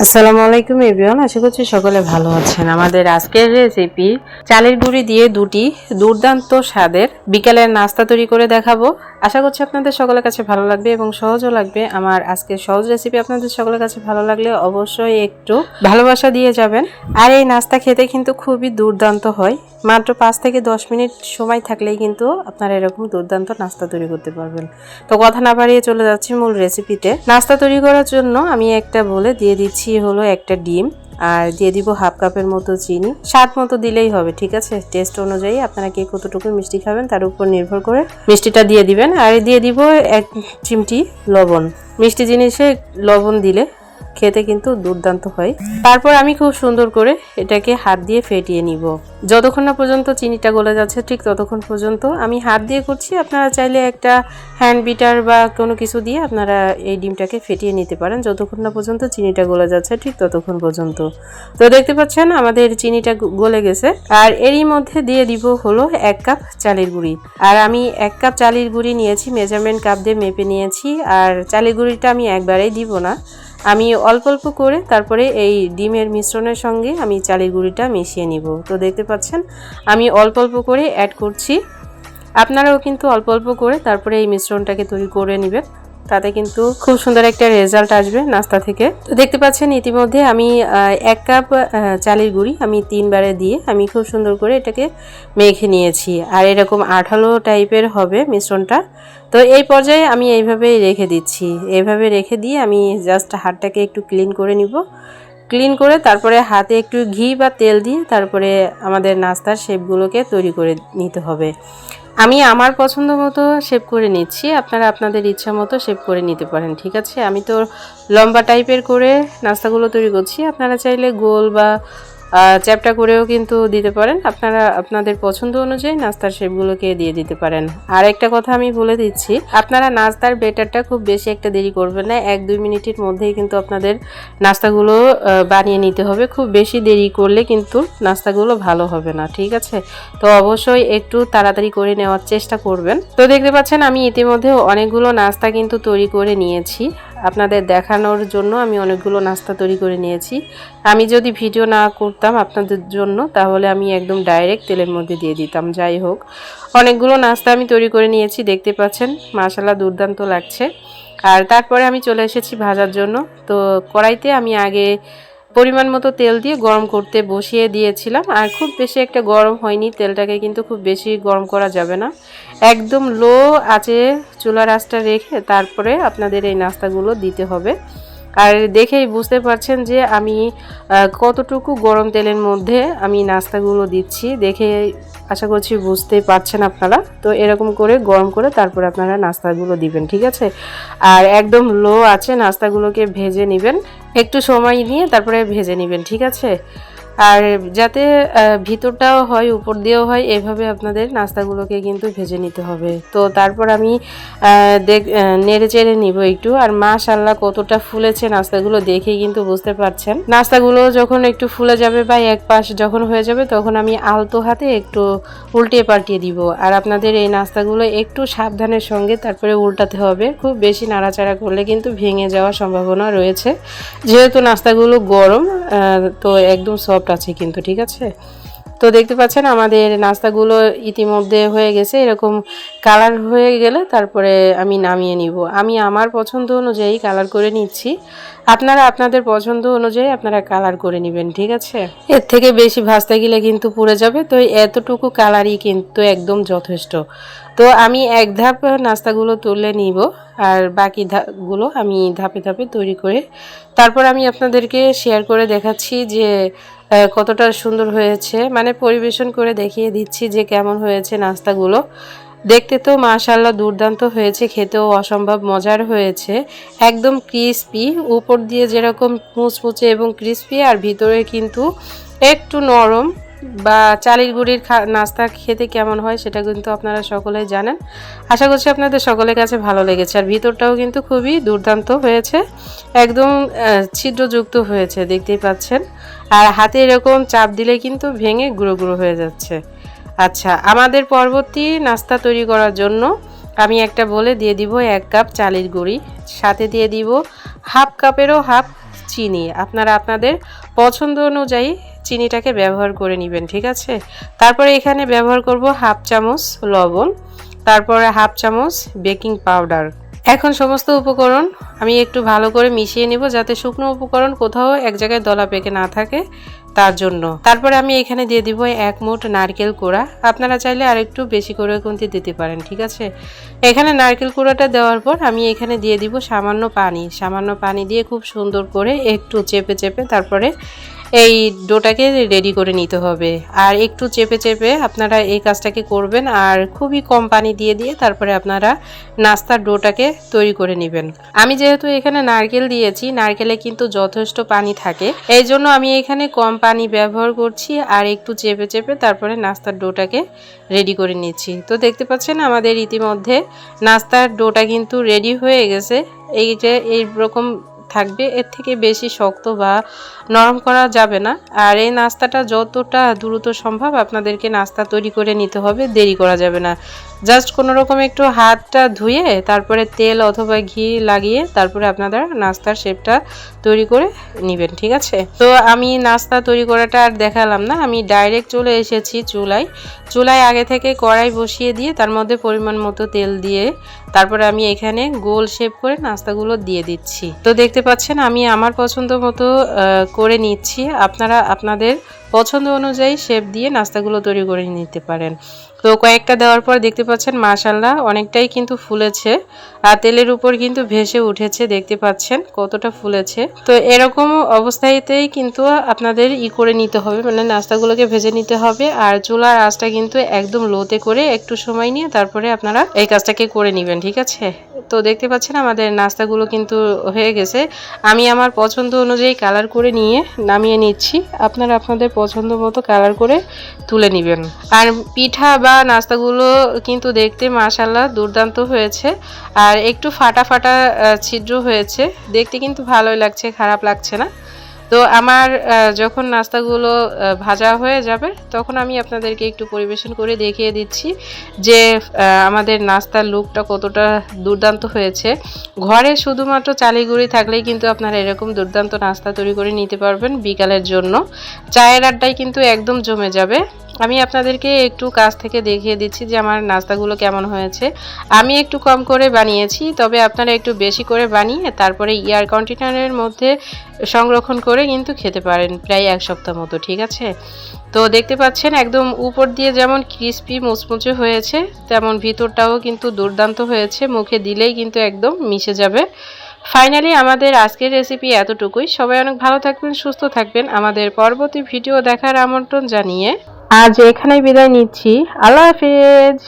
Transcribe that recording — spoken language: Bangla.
আসসালামু আলাইকুম এভরিওয়ান, আশা করছি সকলে ভালো আছেন। আমাদের আজকের রেসিপি চালের গুঁড়ি দিয়ে দুটি দুর্দান্ত স্বাদের বিকালের নাস্তা তৈরি করে দেখাবো। আশা করছি আপনাদের সকলের কাছে ভালো লাগবে এবং সহজও লাগবে। আমার আজকের সহজ রেসিপি আপনাদের সকলের কাছে ভালো লাগলে অবশ্যই একটু ভালোবাসা দিয়ে যাবেন। আর এই নাস্তা খেতে কিন্তু খুবই দুর্দান্ত হয়। মাত্র 5 থেকে 10 মিনিট সময় থাকলেই কিন্তু আপনারা এরকম দুর্দান্ত নাস্তা তৈরি করতে পারবেন। তো কথা না বাড়িয়ে চলে যাচ্ছি মূল রেসিপিতে। নাস্তা তৈরি করার জন্য আমি একটা বলে দিয়ে দিচ্ছি হলো একটা ডিম, আর দিয়ে দিব হাফ কাপের মতো চিনি। স্বাদ মতো দিলেই হবে, ঠিক আছে? টেস্ট অনুযায়ী আপনারা কে কতটুকু মিষ্টি খাবেন তার উপর নির্ভর করে মিষ্টিটা দিয়ে দিবেন। আর দিয়ে দিব 1 চিমটি লবণ। মিষ্টি জিনিসে লবণ দিলে খেতে কিন্তু দুর্দান্ত হয়। তারপর আমি খুব সুন্দর করে এটাকে হাত দিয়ে ফেটিয়ে নিব। যতক্ষণ না পর্যন্ত চিনিটা গলে যাচ্ছে ঠিক ততক্ষণ পর্যন্ত আমি হাত দিয়ে করছি। আপনারা চাইলে একটা হ্যান্ড বিটার বা কোনো কিছু দিয়ে আপনারা এই ডিমটাকে ফেটিয়ে নিতে পারেন যতক্ষণ না পর্যন্ত চিনিটা গলে যাচ্ছে ঠিক ততক্ষণ পর্যন্ত। তো দেখতে পাচ্ছেন আমাদের চিনিটা গলে গেছে। আর এরই মধ্যে দিয়ে দিব হলো 1 কাপ চালের গুঁড়ি। আর আমি 1 কাপ চালের গুঁড়ি নিয়েছি, মেজারমেন্ট কাপ দিয়ে মেপে নিয়েছি। আর চালের গুঁড়িটা আমি একবারেই দিব না, আমি অল্প অল্প করে তারপরে এই ডিমের মিশ্রণের সঙ্গে আমি চালের গুঁড়িটা মিশিয়ে নিব। তো দেখতে পাচ্ছেন আমি অল্প অল্প করে অ্যাড করছি। আপনারাও কিন্তু অল্প অল্প করে তারপরে এই মিশ্রণটাকে তৈরি করে নেবেন, তাতে কিন্তু খুব সুন্দর একটা রেজাল্ট আসবে নাস্তা থেকে। তো দেখতে পাচ্ছেন ইতিমধ্যে আমি 1 কাপ চালের গুঁড়ি আমি 3 বারে দিয়ে আমি খুব সুন্দর করে এটাকে মেখে নিয়েছি। আর এরকম আঠালো টাইপের হবে মিশ্রণটা। তো এই পর্যায়ে আমি এইভাবেই রেখে দিচ্ছি। এইভাবে রেখে দিয়ে আমি জাস্ট হাতটাকে একটু ক্লিন করে নিব। ক্লিন করে তারপরে হাতে একটু ঘি বা তেল দিয়ে তারপরে আমাদের নাস্তার শেপগুলোকে তৈরি করে নিতে হবে। আমি আমার পছন্দ মতো শেপ করে নিচ্ছি, আপনারা আপনাদের ইচ্ছা মতো শেপ করে নিতে পারেন, ঠিক আছে? আমি তো লম্বা টাইপের করে নাস্তাগুলো তৈরি করছি, আপনারা চাইলে গোল বা চ্যাপটা করেও কিন্তু দিতে পারেন। আপনারা আপনাদের পছন্দ অনুযায়ী নাস্তার শেপগুলোকে দিয়ে দিতে পারেন। আর একটা কথা আমি বলে দিচ্ছি, আপনারা নাস্তার ব্যাটারটা খুব বেশি একটা দেরি করবেন না, 1-2 মিনিটের মধ্যেই কিন্তু আপনাদের নাস্তাগুলো বানিয়ে নিতে হবে। খুব বেশি দেরি করলে কিন্তু নাস্তাগুলো ভালো হবে না, ঠিক আছে? তো অবশ্যই একটু তাড়াতাড়ি করে নেওয়ার চেষ্টা করবেন। তো দেখতে পাচ্ছেন আমি ইতিমধ্যে অনেকগুলো নাস্তা কিন্তু তৈরি করে নিয়েছি। আপনাদের দেখানোর জন্য আমি অনেকগুলো নাস্তা তৈরি করে নিয়েছি। আমি যদি ভিডিও না করতাম আপনাদের জন্য তাহলে আমি একদম ডাইরেক্ট তেলের মধ্যে দিয়ে দিতাম। যাই হোক, অনেকগুলো নাস্তা আমি তৈরি করে নিয়েছি, দেখতে পাচ্ছেন মাশাআল্লাহ দুর্দান্ত লাগছে। আর তারপরে আমি চলে এসেছি ভাজার জন্য। তো কড়াইতে আমি আগে পরিমাণ মতো তেল দিয়ে গরম করতে বসিয়ে দিয়েছিলাম। আর খুব বেশি একটা গরম হয়নি, তেলটাকে কিন্তু খুব বেশি গরম করা যাবে না, একদম লো আঁচে চুলার আঁচটা রেখে তারপরে আপনাদের এই নাস্তাগুলো দিতে হবে। আর দেখেই বুঝতে পারছেন যে আমি কতটুকু গরম তেলের মধ্যে আমি নাস্তাগুলো দিচ্ছি, দেখে আশা করছি বুঝতে পারছেন আপনারা। তো এরকম করে গরম করে তারপরে আপনারা নাস্তাগুলো দিবেন, ঠিক আছে? আর একদম লো আছে নাস্তাগুলোকে ভেজে নেবেন, একটু সময় নিয়ে তারপরে ভেজে নেবেন, ঠিক আছে? আর যাতে ভিতরটাও হয় উপর দিয়েও হয় এভাবে আপনাদের নাস্তাগুলোকে কিন্তু ভেজে নিতে হবে। তো তারপর আমি নেড়ে চেড়ে নিব একটু। আর মাশাআল্লাহ কতটা ফুলেছে নাস্তাগুলো দেখেই কিন্তু বুঝতে পারছেন। নাস্তাগুলো যখন একটু ফুলে যাবে বা এক পাশ যখন হয়ে যাবে তখন আমি আলতো হাতে একটু উল্টিয়ে পাল্টিয়ে দিব। আর আপনাদের এই নাস্তাগুলো একটু সাবধানের সঙ্গে তারপরে উল্টাতে হবে, খুব বেশি নাড়াচাড়া করলে কিন্তু ভেঙে যাওয়ার সম্ভাবনা রয়েছে, যেহেতু নাস্তাগুলো গরম। তো একদম সফট আছে কিন্তু, ঠিক আছে? তো দেখতে পাচ্ছেন আমাদের নাস্তাগুলো ইতিমধ্যে হয়ে গেছে। এরকম কালার হয়ে গেলে তারপরে আমি নামিয়ে নিব। আমি আমার পছন্দ অনুযায়ী কালার করে নিচ্ছি, আপনারা আপনাদের পছন্দ অনুযায়ী আপনারা কালার করে নেবেন, ঠিক আছে? এর থেকে বেশি ভাজতে গেলে কিন্তু পুড়ে যাবে। তো এতটুকু কালারই কিন্তু একদম যথেষ্ট। তো আমি এক ধাপ নাস্তাগুলো তুলে নিব, আর বাকি ধাপগুলো আমি ধাপে ধাপে তৈরি করে তারপর আমি আপনাদেরকে শেয়ার করে দেখাচ্ছি যে কতটা সুন্দর হয়েছে, মানে পরিবেশন করে দেখিয়ে দিচ্ছি যে কেমন হয়েছে নাস্তাগুলো। দেখতে তো মাশাআল্লাহ দুর্দান্ত হয়েছে, খেতেও অসম্ভব মজার হয়েছে, একদম ক্রিস্পি, উপর দিয়ে যেরকম মুচমুচে এবং ক্রিস্পি আর ভিতরে কিন্তু একটু নরম। বা চালের গুঁড়ির নাস্তা খেতে কেমন হয় সেটা কিন্তু আপনারা সকলেই জানেন। আশা করছি আপনাদের সকলের কাছে ভালো লেগেছে। আর ভিতরটাও কিন্তু খুবই দুর্দান্ত হয়েছে, একদম ছিদ্রযুক্ত হয়েছে, দেখতেই পাচ্ছেন। আর হাতে এরকম চাপ দিলে কিন্তু ভেঙে গুঁড়ো গুঁড়ো হয়ে যাচ্ছে। আচ্ছা, আমাদের পরবর্তী নাস্তা তৈরি করার জন্য আমি একটা বলে দিয়ে দিব 1 কাপ চালের গুঁড়ি, সাথে দিয়ে দিব হাফ কাপেরও হাফ চিনি, আপনারা আপনাদের পছন্দ অনুযায়ী চিনিটাকে ব্যবহার করে নেবেন, ঠিক আছে। তারপরে এখানে ব্যবহার করব হাফ চামচ লবণ, তারপরে হাফ চামচ বেকিং পাউডার। এখন সমস্ত উপকরণ আমি একটু ভালো করে মিশিয়ে নিব, যাতে শুকনো উপকরণ কোথাও এক জায়গায় দলা পেকে না থাকে, তার জন্য। তারপরে আমি এখানে দিয়ে দিব 1 মুঠ নারকেল কোড়া, আপনারা চাইলে আরেকটু বেশি করে কিন্তু দিতে পারেন, ঠিক আছে। এখানে নারকেল কোড়াটা দেওয়ার পর আমি এখানে দিয়ে দিব সামান্য পানি দিয়ে খুব সুন্দর করে একটু চেপে চেপে তারপরে এই ডোটাকে রেডি করে নিতে হবে। আর একটু চেপে চেপে আপনারা এই কাজটাকে করবেন, আর খুবই কম পানি দিয়ে দিয়ে তারপরে আপনারা নাস্তার ডোটাকে তৈরি করে নেবেন। আমি যেহেতু এখানে নারকেল দিয়েছি, নারকেলে কিন্তু যথেষ্ট পানি থাকে, এই জন্য আমি এখানে কম পানি ব্যবহার করছি আর একটু চেপে চেপে তারপরে নাস্তার ডোটাকে রেডি করে নিচ্ছি। তো দেখতে পাচ্ছেন আমাদের ইতিমধ্যে নাস্তার ডোটা কিন্তু রেডি হয়ে গেছে। এই যে এইরকম থাকবে, এর থেকে বেশি শক্ত বা নরম করা যাবে না। আর এই নাস্তাটা যতটা দ্রুত সম্ভব আপনাদেরকে নাস্তা তৈরি করে নিতে হবে, দেরি করা যাবে না। জাস্ট কোনো রকম একটু হাতটা ধুয়ে তারপরে তেল অথবা ঘি লাগিয়ে তারপরে আপনারা নাস্তার শেপটা তৈরি করে নেবেন, ঠিক আছে। তো আমি নাস্তা তৈরি করাটা আর দেখালাম না, আমি ডাইরেক্ট চলে এসেছি চুলায় আগে থেকে কড়াই বসিয়ে দিয়ে তার মধ্যে পরিমাণ মতো তেল দিয়ে তারপরে আমি এখানে গোল শেপ করে নাস্তাগুলো দিয়ে দিচ্ছি। তো দেখতে পাচ্ছেন আমি আমার পছন্দ মতো করে নিচ্ছি, আপনারা আপনাদের পছন্দ অনুযায়ী শেপ দিয়ে নাস্তাগুলো তৈরি করে নিতে পারেন। তো কয়েকটা দেওয়ার পর দেখতে পাচ্ছেন মাশাআল্লাহ অনেকটাই কিন্তু ফুলেছে, আর তেলের উপর কিন্তু ভেসে উঠেছে, দেখতে পাচ্ছেন কতটা ফুলেছে। তো এরকম অবস্থাতেই কিন্তু আপনাদের করে নিতে হবে, মানে নাস্তাগুলোকে ভেজে নিতে হবে। আর চুলার আঁচটা কিন্তু একদম লোতে করে একটু সময় নিয়ে তারপরে আপনারা এই কাজটাকে করে নেবেন, ঠিক আছে। তো দেখতে পাচ্ছেন আমাদের নাস্তাগুলো কিন্তু হয়ে গেছে। আমি আমার পছন্দ অনুযায়ী কালার করে নিয়ে নামিয়ে নিচ্ছি, আপনারা আপনাদের পছন্দ মতো কালার করে তুলে নেবেন। আর পিঠা বা নাস্তাগুলো কিন্তু দেখতে মাশাআল্লাহ দুর্দান্ত হয়েছে, আর একটু ফাটা ফাটা ছিদ্র হয়েছে, দেখতে কিন্তু ভালোই লাগছে, খারাপ লাগছে না। তো আমার যখন নাস্তাগুলো ভাজা হয়ে যাবে তখন আমি আপনাদেরকে একটু পরিবেশন করে দেখিয়ে দিচ্ছি যে আমাদের নাস্তার লুকটা কতটা দুর্দান্ত হয়েছে। ঘরে শুধুমাত্র চালের গুঁড়ি থাকলেই কিন্তু আপনারা এরকম দুর্দান্ত নাস্তা তৈরি করে নিতে পারবেন বিকালের জন্য। চায়ের আড্ডায় কিন্তু একদম জমে যাবে। আমি আপনাদেরকে একটু কাছ থেকে দেখিয়ে দিচ্ছি যে আমার নাস্তাগুলো কেমন হয়েছে। আমি একটু কম করে বানিয়েছি, তবে আপনারা একটু বেশি করে বানিয়ে তারপরে এয়ার কন্টেনারের মধ্যে সংরক্ষণ করে কিন্তু খেতে পারেন প্রায় 1 সপ্তাহ মতো, ঠিক আছে। তো দেখতে পাচ্ছেন একদম উপর দিয়ে যেমন ক্রিস্পি মুচমুচে হয়েছে, তেমন ভিতরটাও কিন্তু দুর্দান্ত হয়েছে, মুখে দিলেই কিন্তু একদম মিশে যাবে। ফাইনালি আমাদের আজকের রেসিপি এতটুকুই। সবাই অনেক ভালো থাকবেন, সুস্থ থাকবেন। আমাদের পরবর্তী ভিডিও দেখার আমন্ত্রণ জানিয়ে আজ এখানেই বিদায় নিচ্ছি। আল্লাহ হাফেজ।